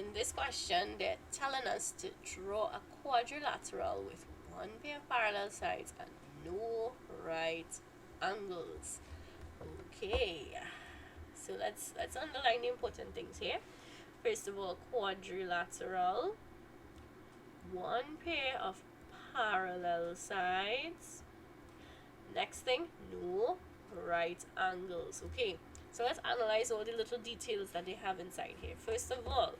In this question, they're telling us to draw a quadrilateral with one pair of parallel sides and no right angles. Okay, so let's underline the important things here. First of all, quadrilateral, one pair of parallel sides. Next thing, no right angles. Okay, so let's analyze all the little details that they have inside here. First of all,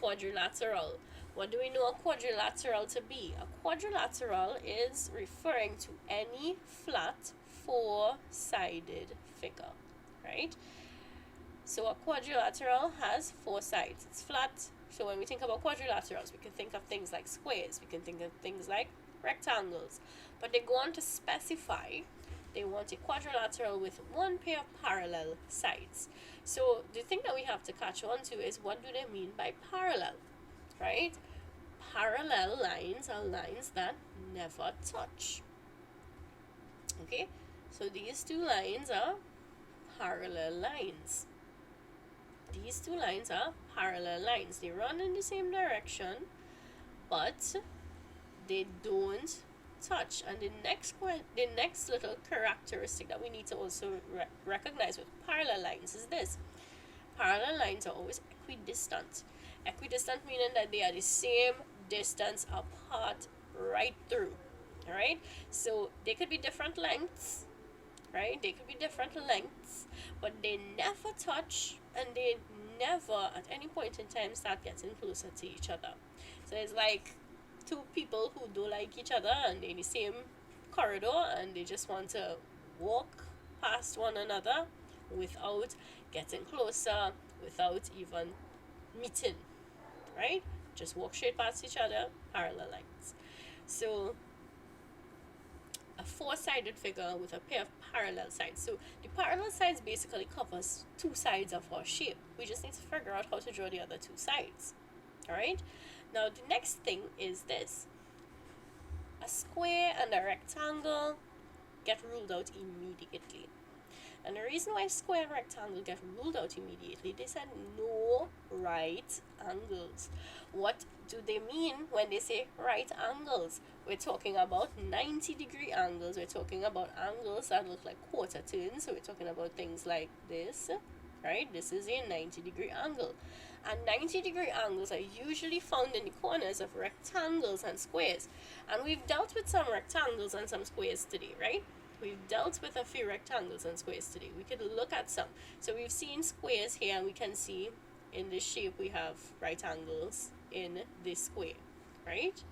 quadrilateral. What do we know a quadrilateral to be? A quadrilateral is referring to any flat four-sided figure, right? So a quadrilateral has four sides. It's flat. So when we think about quadrilaterals, we can think of things like squares. We can think of things like rectangles. But they go on to specify they want a quadrilateral with one pair of parallel sides. So the thing that we have to catch on to is, what do they mean by parallel, right? Parallel lines are lines that never touch. Okay, so these two lines are parallel lines. These two lines are parallel lines. They run in the same direction, but they don't touch. And the next little characteristic that we need to also recognize with parallel lines is this: parallel lines are always equidistant. Equidistant meaning that they are the same distance apart right through. All right, so they could be different lengths, right? They could be different lengths, but they never touch, and they never at any point in time start getting closer to each other. So it's like two people who don't like each other and they're in the same corridor and they just want to walk past one another without getting closer, without even meeting, right? Just walk straight past each other, parallel lines. So a four-sided figure with a pair of parallel sides. So the parallel sides basically covers two sides of our shape. We just need to figure out how to draw the other two sides. Alright? Now the next thing is this. A square and a rectangle get ruled out immediately. And the reason why square and rectangle get ruled out immediately, they said no right angles. What do they mean when they say right angles? We're talking about 90-degree angles. We're talking about angles that look like quarter turns. So we're talking about things like this, right? This is a 90-degree angle. And 90-degree angles are usually found in the corners of rectangles and squares. And we've dealt with some rectangles and some squares today, right? We've dealt with a few rectangles and squares today. We could look at some. So we've seen squares here, and we can see in this shape we have right angles in this square, right?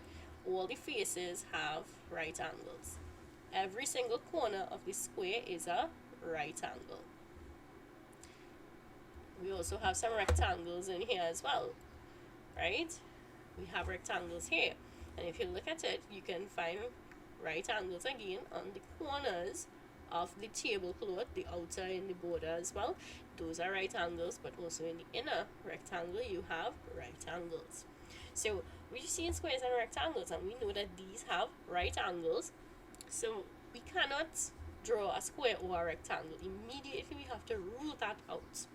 All the faces have right angles. Every single corner of the square is a right angle. We also have some rectangles in here as well, right? We have rectangles here. And if you look at it, you can find right angles again on the corners of the tablecloth, the outer and the border as well. Those are right angles, but also in the inner rectangle you have right angles. So we see in squares and rectangles, and we know that these have right angles. So we cannot draw a square or a rectangle. Immediately we have to rule that out.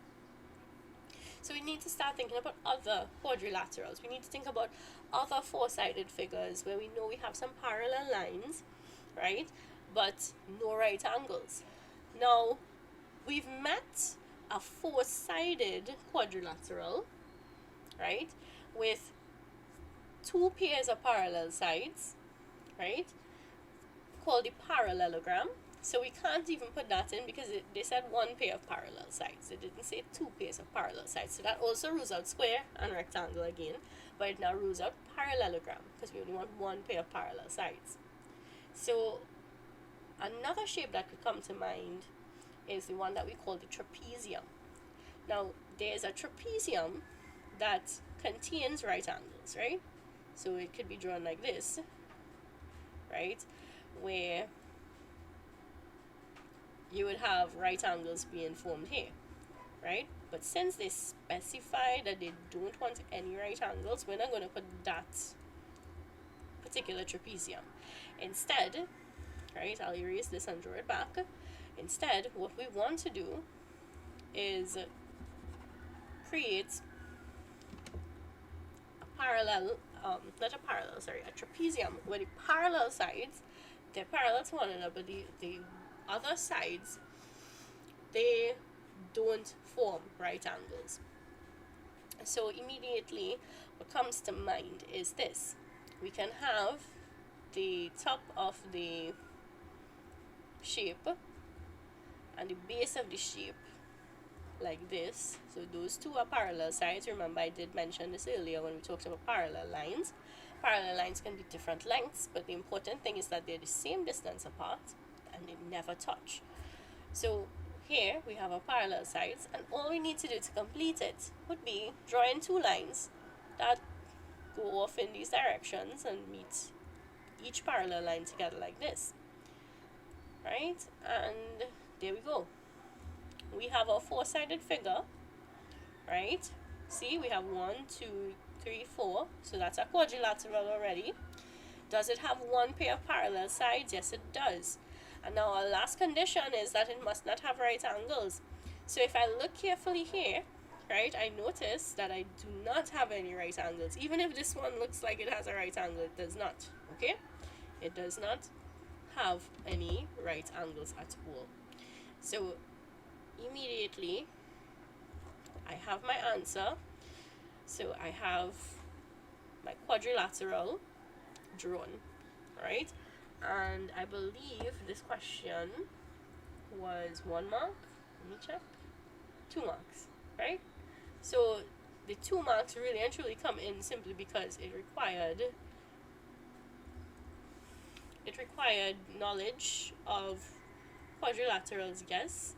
So we need to start thinking about other quadrilaterals. We need to think about other four-sided figures where we know we have some parallel lines, right? But no right angles. Now, we've met a four-sided quadrilateral, right? With two pairs of parallel sides, right? Called the parallelogram. So we can't even put that in because they said one pair of parallel sides. They didn't say two pairs of parallel sides. So that also rules out square and rectangle again. But it now rules out parallelogram because we only want one pair of parallel sides. So another shape that could come to mind is the one that we call the trapezium. Now, there's a trapezium that contains right angles, right? So it could be drawn like this, right? Where you would have right angles being formed here, right? But since they specify that they don't want any right angles, we're not going to put that particular trapezium. Instead, right, I'll erase this and draw it back. Instead, what we want to do is create a trapezium where the parallel sides, they're parallel to one another, but the other sides, they don't form right angles. So immediately what comes to mind is this. We can have the top of the shape and the base of the shape like this. So those two are parallel sides. Remember, I did mention this earlier when we talked about parallel lines. Parallel lines can be different lengths, but the important thing is that they're the same distance apart and they never touch. So here we have our parallel sides, and all we need to do to complete it would be drawing two lines that go off in these directions and meet each parallel line together like this, right? And there we go. We have our four-sided figure, right? See, we have 1, 2, 3, 4. So that's a quadrilateral already. Does it have one pair of parallel sides? Yes, it does. And now our last condition is that it must not have right angles. So if I look carefully here, right, I notice that I do not have any right angles. Even if this one looks like it has a right angle, it does not, okay? It does not have any right angles at all. So immediately I have my answer. So I have my quadrilateral drawn, right? And I believe this question was 1 mark. Let me check. 2 marks, right? So the 2 marks really and truly come in simply because it required knowledge of quadrilaterals, yes,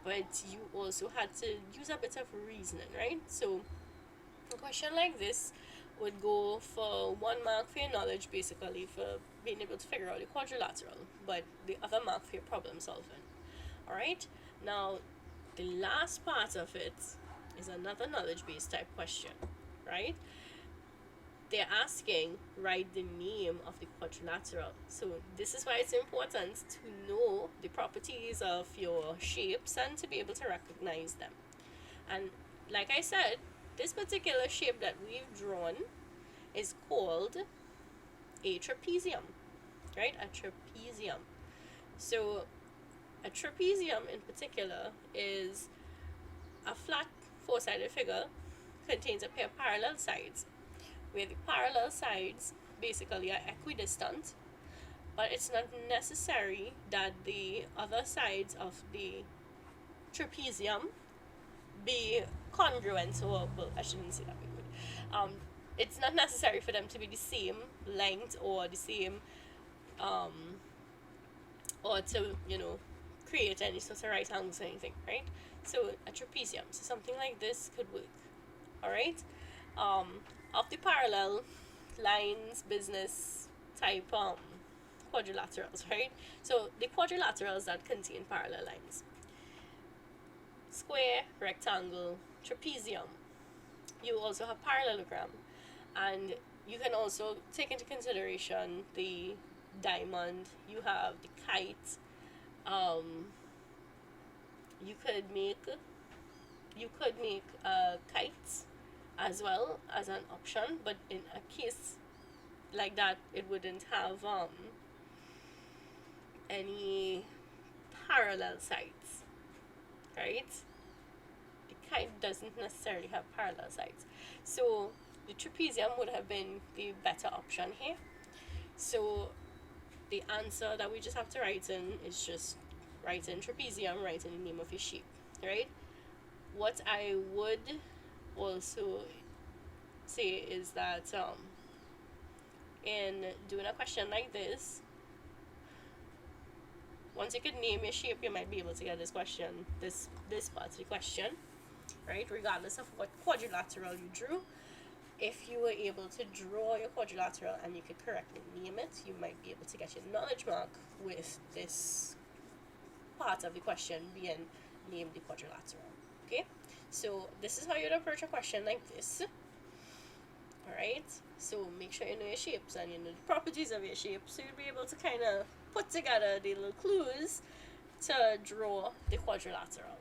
but you also had to use a bit of reasoning, right? So a question like this would go for 1 mark for your knowledge, basically, for being able to figure out the quadrilateral, but the other mark for your problem solving. Alright, now the last part of it is another knowledge based type question, right? They're asking, write the name of the quadrilateral. So this is why it's important to know the properties of your shapes and to be able to recognize them. And like I said, this particular shape that we've drawn is called a trapezium, right? A trapezium. So a trapezium in particular is a flat four-sided figure, contains a pair of parallel sides, where the parallel sides basically are equidistant, but it's not necessary that the other sides of the trapezium be congruent, or, well, I shouldn't say that way. It's not necessary for them to be the same length or the same, or to, create any sort of right angles or anything, right? So a trapezium, so something like this could work, alright? Of the parallel lines business type quadrilaterals, right? So the quadrilaterals that contain parallel lines: square, rectangle, trapezium. You also have parallelogram, and you can also take into consideration the diamond. You have the kite. You could make a kite as well as an option, but in a case like that, it wouldn't have any parallel sides, right? The kite doesn't necessarily have parallel sides, so the trapezium would have been the better option here. So the answer that we just have to write in is just write in trapezium, write in the name of your shape, right? What I would also say is that in doing a question like this, once you could name your shape, you might be able to get this question, this part of the question, right? Regardless of what quadrilateral you drew. If you were able to draw your quadrilateral and you could correctly name it, you might be able to get your knowledge mark with this part of the question being named the quadrilateral. Okay, so this is how you'd approach a question like this. Alright, so make sure you know your shapes and you know the properties of your shape, so you'll be able to kind of put together the little clues to draw the quadrilateral.